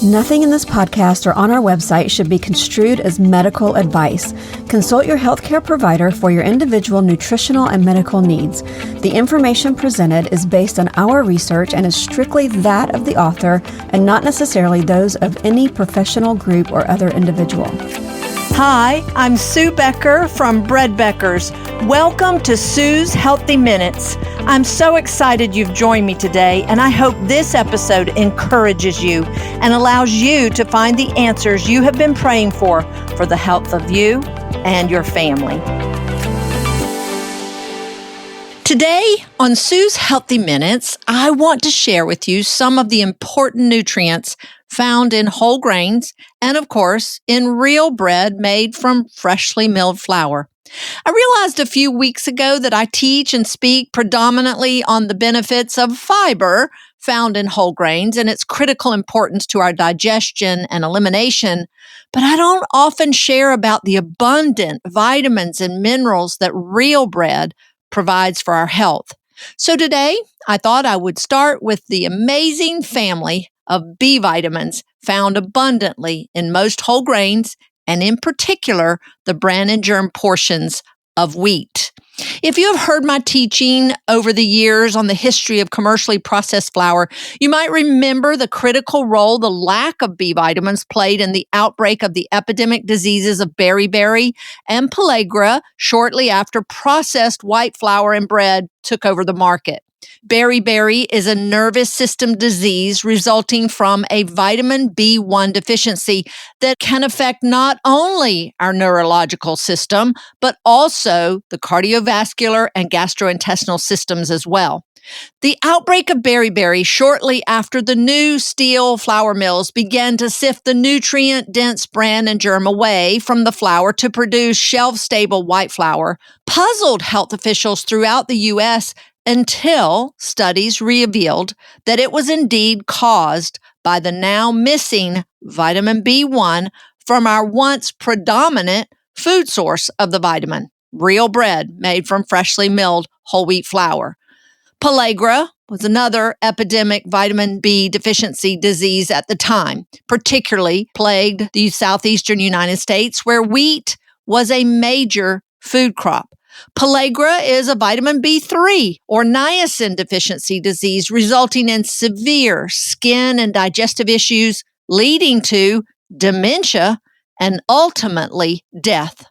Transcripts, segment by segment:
Nothing in this podcast or on our website should be construed as medical advice. Consult your healthcare provider for your individual nutritional and medical needs. The information presented is based on our research and is strictly that of the author and not necessarily those of any professional group or other individual. Hi, I'm Sue Becker from Bread Beckers. Welcome to Sue's Healthy Minutes. I'm so excited you've joined me today, and I hope this episode encourages you and allows you to find the answers you have been praying for the health of you and your family. Today on Sue's Healthy Minutes, I want to share with you some of the important nutrients found in whole grains and, of course, in real bread made from freshly milled flour. I realized a few weeks ago that I teach and speak predominantly on the benefits of fiber found in whole grains and its critical importance to our digestion and elimination, but I don't often share about the abundant vitamins and minerals that real bread provides for our health. So today, I thought I would start with the amazing family of B vitamins found abundantly in most whole grains, and in particular, the bran and germ portions of wheat. If you have heard my teaching over the years on the history of commercially processed flour, you might remember the critical role the lack of B vitamins played in the outbreak of the epidemic diseases of beriberi and pellagra shortly after processed white flour and bread took over the market. Beriberi is a nervous system disease resulting from a vitamin B1 deficiency that can affect not only our neurological system, but also the cardiovascular and gastrointestinal systems as well. The outbreak of beriberi shortly after the new steel flour mills began to sift the nutrient-dense bran and germ away from the flour to produce shelf-stable white flour puzzled health officials throughout the U.S. until studies revealed that it was indeed caused by the now missing vitamin B1 from our once predominant food source of the vitamin, real bread made from freshly milled whole wheat flour. Pellagra was another epidemic vitamin B deficiency disease at the time, particularly plagued the southeastern United States, where wheat was a major food crop. Pellagra is a vitamin B3 or niacin deficiency disease resulting in severe skin and digestive issues, leading to dementia and ultimately death.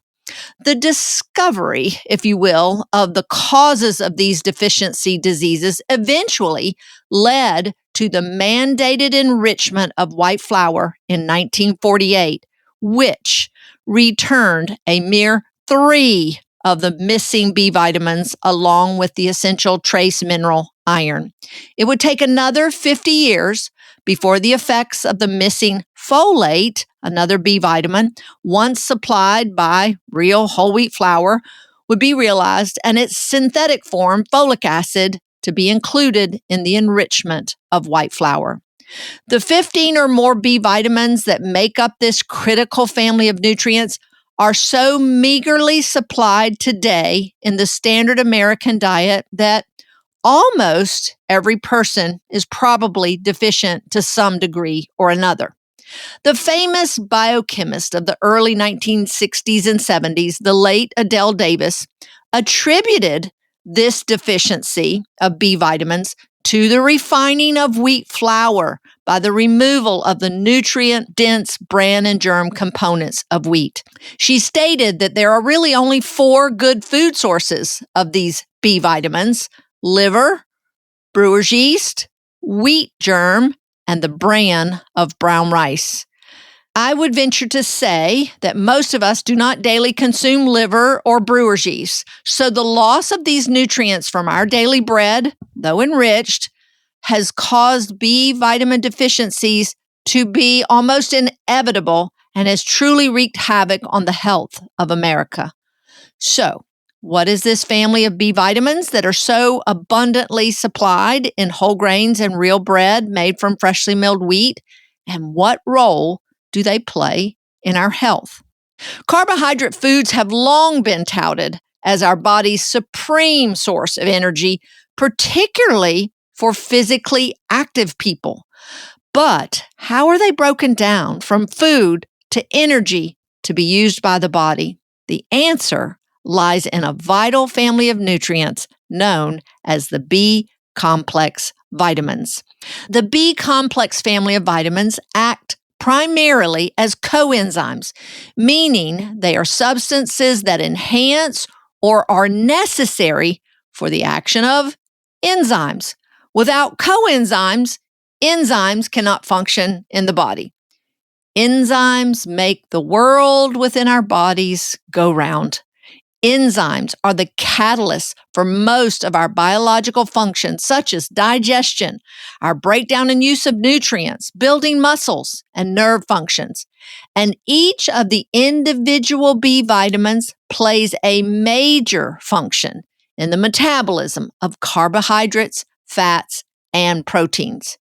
The discovery, if you will, of the causes of these deficiency diseases eventually led to the mandated enrichment of white flour in 1948, which returned a mere 3 of the missing B vitamins along with the essential trace mineral iron. It would take another 50 years before the effects of the missing folate, another B vitamin, once supplied by real whole wheat flour, would be realized and its synthetic form, folic acid, to be included in the enrichment of white flour. The 15 or more B vitamins that make up this critical family of nutrients are so meagerly supplied today in the standard American diet that almost every person is probably deficient to some degree or another. The famous biochemist of the early 1960s and 70s, the late Adele Davis, attributed this deficiency of B vitamins to the refining of wheat flour by the removal of the nutrient-dense bran and germ components of wheat. She stated that there are really only 4 good food sources of these B vitamins: liver, brewer's yeast, wheat germ, and the bran of brown rice. I would venture to say that most of us do not daily consume liver or brewer's yeast, so the loss of these nutrients from our daily bread, though enriched, has caused B vitamin deficiencies to be almost inevitable and has truly wreaked havoc on the health of America. So, what is this family of B vitamins that are so abundantly supplied in whole grains and real bread made from freshly milled wheat? And what role do they play in our health? Carbohydrate foods have long been touted as our body's supreme source of energy, particularly for physically active people. But How are they broken down from food to energy to be used by the body? The answer lies in a vital family of nutrients known as the B-complex vitamins. The B-complex family of vitamins act primarily as coenzymes, meaning they are substances that enhance or are necessary for the action of enzymes. Without coenzymes, enzymes cannot function in the body. Enzymes make the world within our bodies go round. Enzymes are the catalysts for most of our biological functions, such as digestion, our breakdown and use of nutrients, building muscles, and nerve functions. And each of the individual B vitamins plays a major function in the metabolism of carbohydrates, fats, and proteins.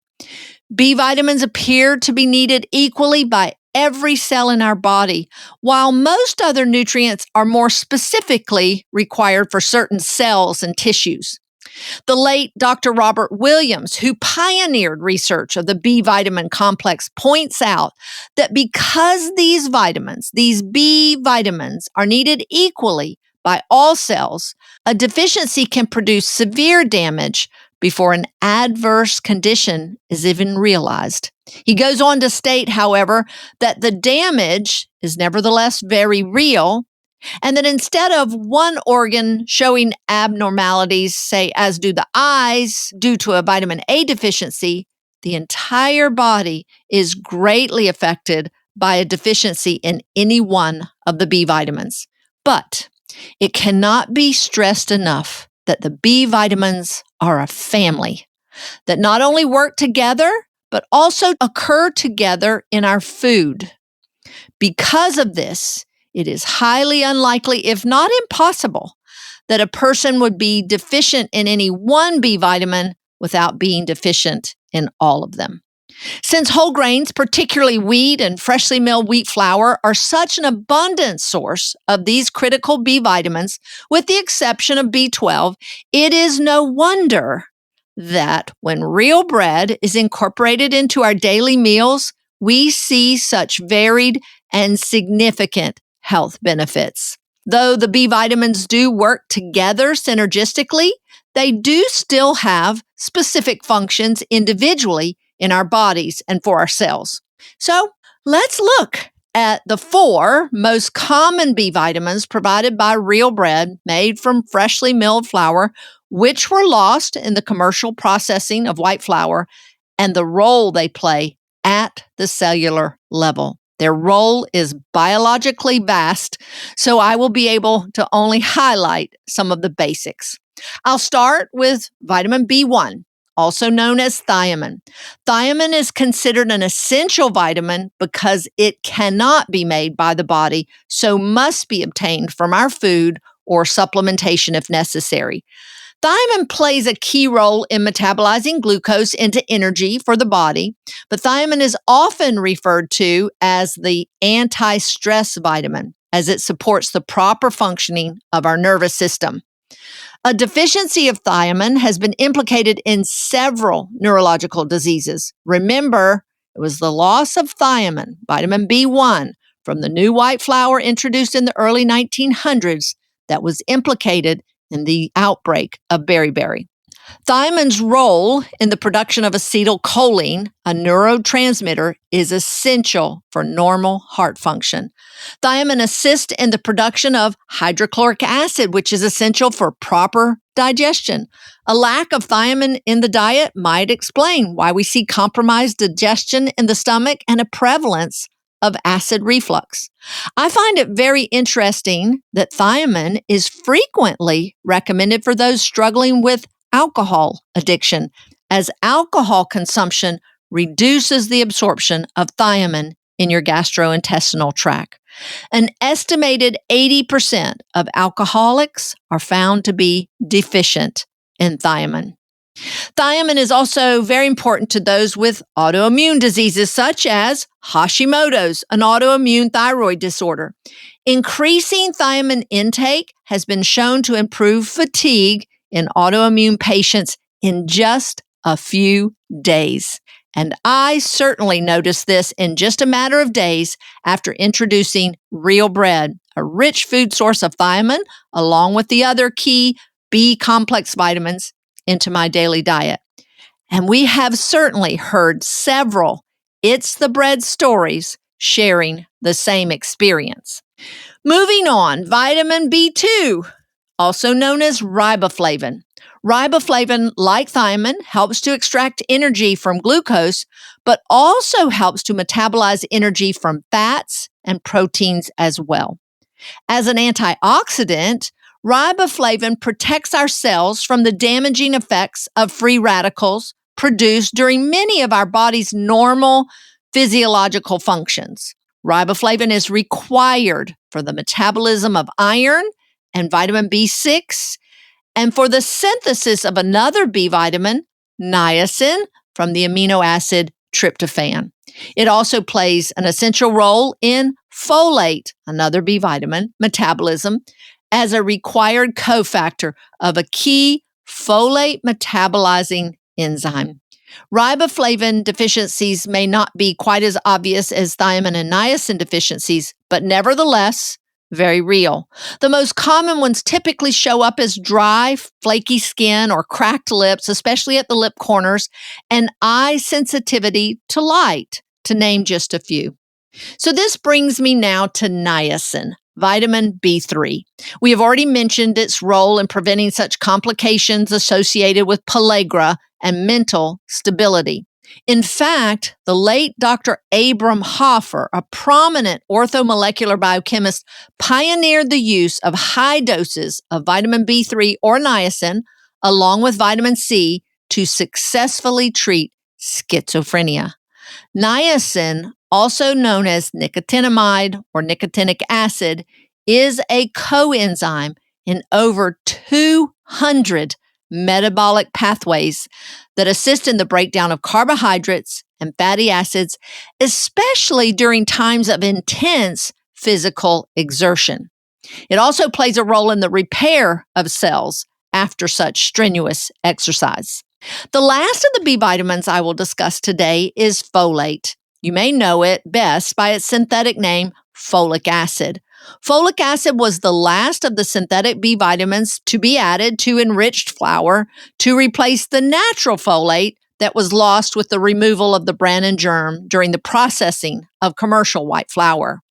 B vitamins appear to be needed equally by every cell in our body, while most other nutrients are more specifically required for certain cells and tissues. The late Dr. Robert Williams, who pioneered research of the B vitamin complex, points out that because these B vitamins, are needed equally by all cells, a deficiency can produce severe damage before an adverse condition is even realized. He goes on to state, however, that the damage is nevertheless very real, and that instead of one organ showing abnormalities, say as do the eyes due to a vitamin A deficiency, the entire body is greatly affected by a deficiency in any one of the B vitamins. But it cannot be stressed enough that the B vitamins are a family that not only work together, but also occur together in our food. Because of this, it is highly unlikely, if not impossible, that a person would be deficient in any one B vitamin without being deficient in all of them. Since whole grains, particularly wheat and freshly milled wheat flour, are such an abundant source of these critical B vitamins, with the exception of B12, it is no wonder that when real bread is incorporated into our daily meals, we see such varied and significant health benefits. Though the B vitamins do work together synergistically, they do still have specific functions individually in our bodies and for our cells. So let's look at the 4 most common B vitamins provided by real bread made from freshly milled flour, which were lost in the commercial processing of white flour, and the role they play at the cellular level. Their role is biologically vast, so I will be able to only highlight some of the basics. I'll start with vitamin B1, also known as thiamine. Thiamine is considered an essential vitamin because it cannot be made by the body, so must be obtained from our food or supplementation if necessary. Thiamine plays a key role in metabolizing glucose into energy for the body, but thiamine is often referred to as the anti-stress vitamin, as it supports the proper functioning of our nervous system. A deficiency of thiamine has been implicated in several neurological diseases. Remember, it was the loss of thiamine, vitamin B1, from the new white flour introduced in the early 1900s that was implicated in the outbreak of beriberi. Thiamine's role in the production of acetylcholine, a neurotransmitter, is essential for normal heart function. Thiamine assists in the production of hydrochloric acid, which is essential for proper digestion. A lack of thiamine in the diet might explain why we see compromised digestion in the stomach and a prevalence of acid reflux. I find it very interesting that thiamine is frequently recommended for those struggling with alcohol addiction, as alcohol consumption reduces the absorption of thiamine in your gastrointestinal tract. An estimated 80% of alcoholics are found to be deficient in thiamine. Thiamine is also very important to those with autoimmune diseases such as Hashimoto's, an autoimmune thyroid disorder. Increasing thiamine intake has been shown to improve fatigue in autoimmune patients in just a few days. And I certainly noticed this in just a matter of days after introducing Real Bread, a rich food source of thiamine, along with the other key B complex vitamins, into my daily diet. And we have certainly heard several It's the Bread stories sharing the same experience. Moving on, vitamin B2, also known as riboflavin. Riboflavin, like thiamine, helps to extract energy from glucose, but also helps to metabolize energy from fats and proteins as well. As an antioxidant, riboflavin protects our cells from the damaging effects of free radicals produced during many of our body's normal physiological functions. Riboflavin is required for the metabolism of iron and vitamin B6, and for the synthesis of another B vitamin, niacin, from the amino acid tryptophan. It also plays an essential role in folate, another B vitamin, metabolism, as a required cofactor of a key folate metabolizing enzyme. Riboflavin deficiencies may not be quite as obvious as thiamine and niacin deficiencies, but nevertheless, very real. The most common ones typically show up as dry, flaky skin or cracked lips, especially at the lip corners, and eye sensitivity to light, to name just a few. So this brings me now to niacin, vitamin B3. We have already mentioned its role in preventing such complications associated with pellagra and mental stability. In fact, the late Dr. Abram Hoffer, a prominent orthomolecular biochemist, pioneered the use of high doses of vitamin B3 or niacin, along with vitamin C, to successfully treat schizophrenia. Niacin, also known as nicotinamide or nicotinic acid, is a coenzyme in over 200 metabolic pathways that assist in the breakdown of carbohydrates and fatty acids, especially during times of intense physical exertion. It also plays a role in the repair of cells after such strenuous exercise. The last of the B vitamins I will discuss today is folate. You may know it best by its synthetic name, folic acid. Folic acid was the last of the synthetic B vitamins to be added to enriched flour to replace the natural folate that was lost with the removal of the bran and germ during the processing of commercial white flour.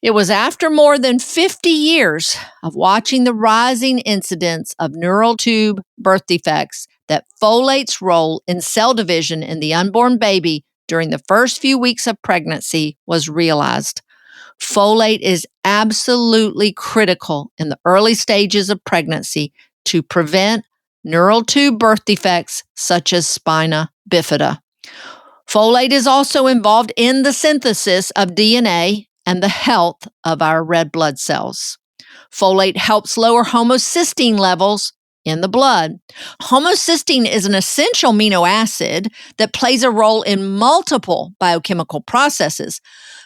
It was after more than 50 years of watching the rising incidence of neural tube birth defects that folate's role in cell division in the unborn baby during the first few weeks of pregnancy was realized. Folate is absolutely critical in the early stages of pregnancy to prevent neural tube birth defects such as spina bifida. Folate is also involved in the synthesis of DNA and the health of our red blood cells. Folate helps lower homocysteine levels in the blood. Homocysteine is an essential amino acid that plays a role in multiple biochemical processes,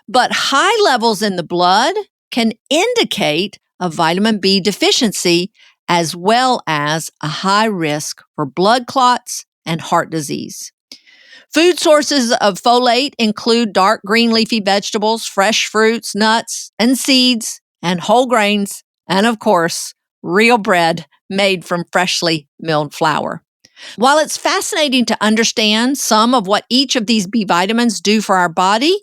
but high levels in the blood can indicate a vitamin B deficiency as well as a high risk for blood clots and heart disease. Food sources of folate include dark green leafy vegetables, fresh fruits, nuts, and seeds, and whole grains, and of course, real bread made from freshly milled flour. While it's fascinating to understand some of what each of these B vitamins do for our body,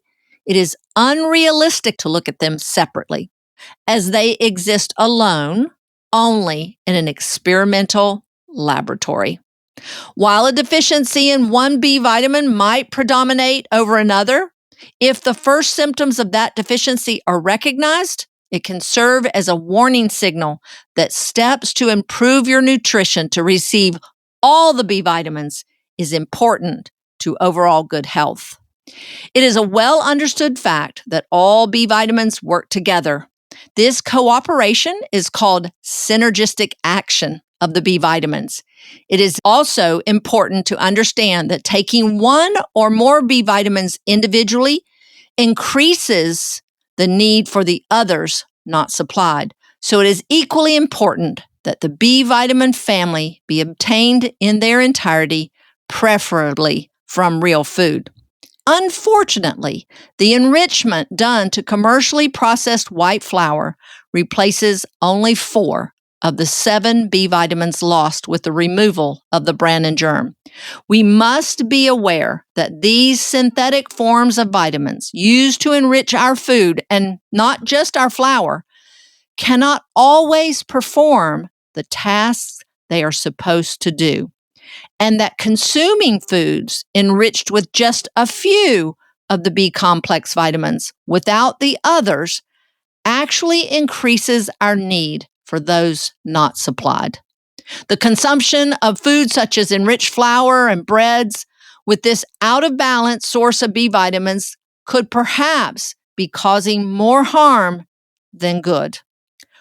it is unrealistic to look at them separately, as they exist alone only in an experimental laboratory. While a deficiency in one B vitamin might predominate over another, if the first symptoms of that deficiency are recognized, it can serve as a warning signal that steps to improve your nutrition to receive all the B vitamins is important to overall good health. It is a well understood fact that all B vitamins work together. This cooperation is called synergistic action of the B vitamins. It is also important to understand that taking one or more B vitamins individually increases the need for the others not supplied. So it is equally important that the B vitamin family be obtained in their entirety, preferably from real food. Unfortunately, the enrichment done to commercially processed white flour replaces only 4 of the 7 B vitamins lost with the removal of the bran and germ. We must be aware that these synthetic forms of vitamins used to enrich our food, and not just our flour, cannot always perform the tasks they are supposed to do, and that consuming foods enriched with just a few of the B complex vitamins without the others actually increases our need for those not supplied. The consumption of foods such as enriched flour and breads with this out of balance source of B vitamins could perhaps be causing more harm than good.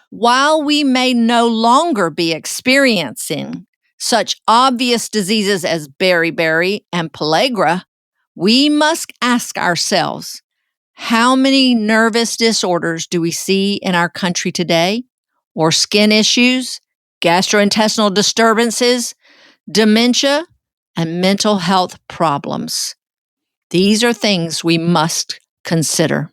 While we may no longer be experiencing such obvious diseases as beriberi and pellagra, we must ask ourselves, how many nervous disorders do we see in our country today? Or skin issues, gastrointestinal disturbances, dementia, and mental health problems? These are things we must consider.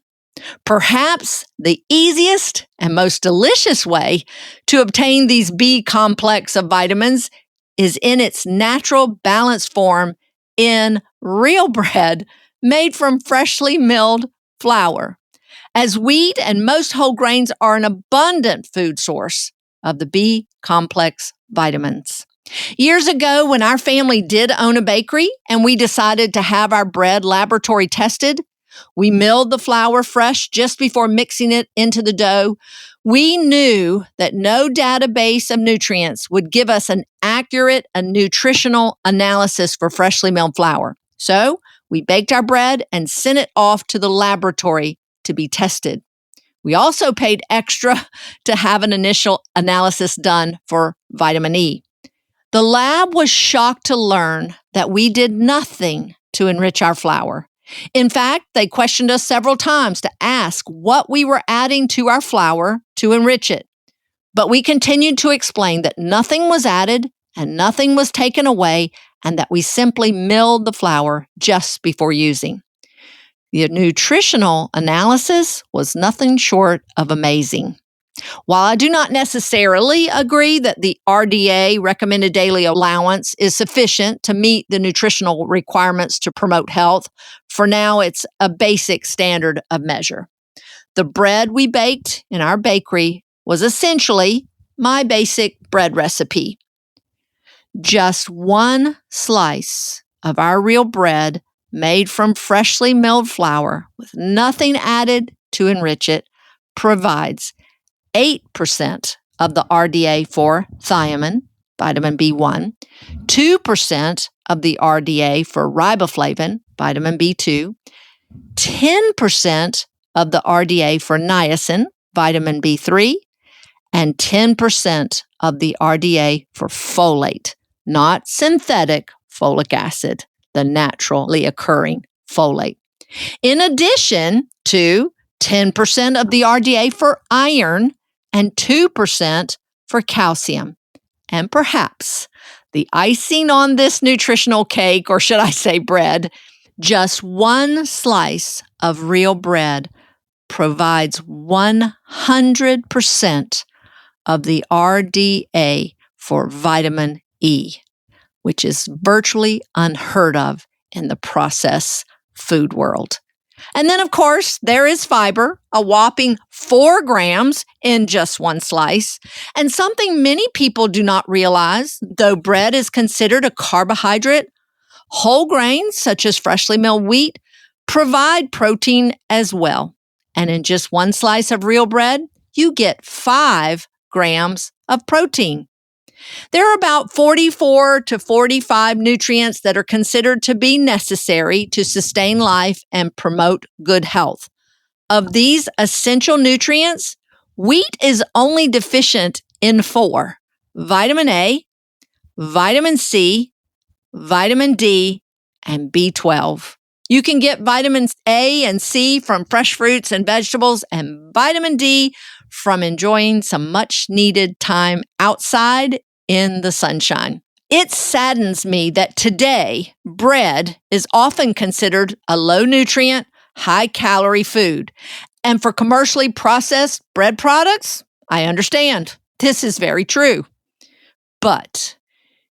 Perhaps the easiest and most delicious way to obtain these B complex of vitamins is in its natural balanced form in real bread made from freshly milled flour, as wheat and most whole grains are an abundant food source of the B complex vitamins. Years ago, when our family did own a bakery and we decided to have our bread laboratory tested, we milled the flour fresh just before mixing it into the dough. We knew that no database of nutrients would give us an accurate and nutritional analysis for freshly milled flour. So we baked our bread and sent it off to the laboratory to be tested. We also paid extra to have an initial analysis done for vitamin E. The lab was shocked to learn that we did nothing to enrich our flour. In fact, they questioned us several times to ask what we were adding to our flour to enrich it. But we continued to explain that nothing was added and nothing was taken away, and that we simply milled the flour just before using. The nutritional analysis was nothing short of amazing. While I do not necessarily agree that the RDA recommended daily allowance is sufficient to meet the nutritional requirements to promote health, for now it's a basic standard of measure. The bread we baked in our bakery was essentially my basic bread recipe. Just one slice of our real bread made from freshly milled flour with nothing added to enrich it provides 8% of the RDA for thiamine, vitamin B1, 2% of the RDA for riboflavin, vitamin B2, 10% of the RDA for niacin, vitamin B3, and 10% of the RDA for folate, not synthetic folic acid, the naturally occurring folate. In addition to 10% of the RDA for iron and 2% for calcium. And perhaps the icing on this nutritional cake, or should I say bread, just one slice of real bread provides 100% of the RDA for vitamin E, which is virtually unheard of in the processed food world. And then, of course, there is fiber, a whopping 4 grams in just one slice. And something many people do not realize, though bread is considered a carbohydrate, whole grains, such as freshly milled wheat, provide protein as well. And in just one slice of real bread, you get 5 grams of protein. There are about 44 to 45 nutrients that are considered to be necessary to sustain life and promote good health. Of these essential nutrients, wheat is only deficient in 4: vitamin A, vitamin C, vitamin D, and B12. You can get vitamins A and C from fresh fruits and vegetables, and vitamin D from enjoying some much needed time outside in the sunshine. It saddens me that today bread is often considered a low nutrient, high calorie food. And for commercially processed bread products, I understand. This is very true. But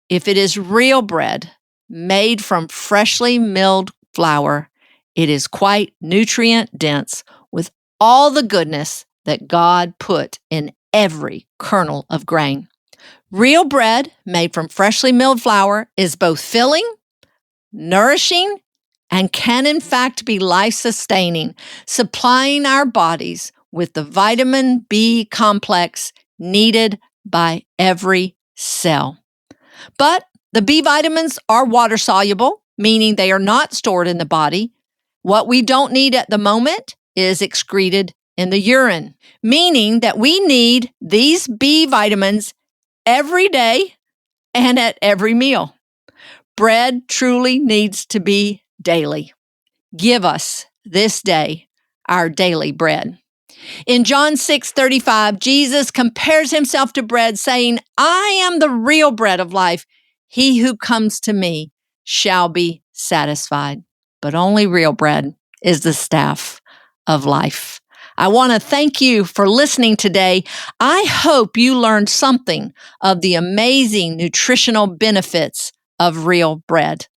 if it is real bread made from freshly milled flour, it is quite nutrient dense with all the goodness that God put in every kernel of grain. Real bread made from freshly milled flour is both filling, nourishing, and can in fact be life-sustaining, supplying our bodies with the vitamin B complex needed by every cell. But the B vitamins are water-soluble, meaning they are not stored in the body. What we don't need at the moment is excreted in the urine, meaning that we need these B vitamins every day and at every meal. Bread truly needs to be daily. Give us this day our daily bread. In John 6:35, Jesus compares himself to bread, saying, I am the real bread of life. He who comes to me shall be satisfied. But only real bread is the staff of life. I want to thank you for listening today. I hope you learned something of the amazing nutritional benefits of real bread.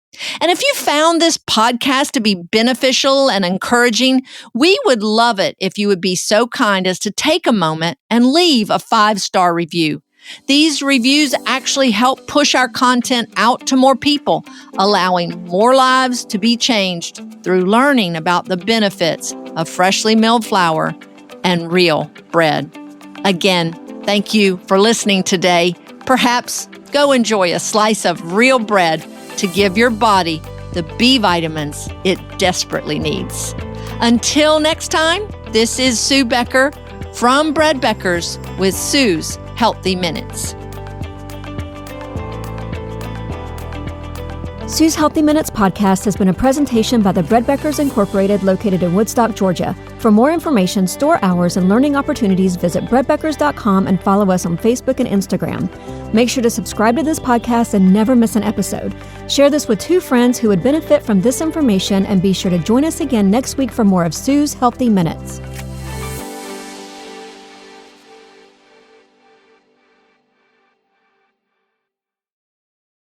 And if you found this podcast to be beneficial and encouraging, we would love it if you would be so kind as to take a moment and leave a 5-star review. These reviews actually help push our content out to more people, allowing more lives to be changed through learning about the benefits of freshly milled flour and real bread. Again, thank you for listening today. Perhaps go enjoy a slice of real bread to give your body the B vitamins it desperately needs. Until next time, this is Sue Becker from Bread Beckers with Sue's Healthy Minutes. Sue's Healthy Minutes podcast has been a presentation by the Bread Beckers Incorporated located in Woodstock, Georgia. For more information, store hours, and learning opportunities, visit breadbeckers.com and follow us on Facebook and Instagram. Make sure to subscribe to this podcast and never miss an episode. Share this with 2 friends who would benefit from this information, and be sure to join us again next week for more of Sue's Healthy Minutes.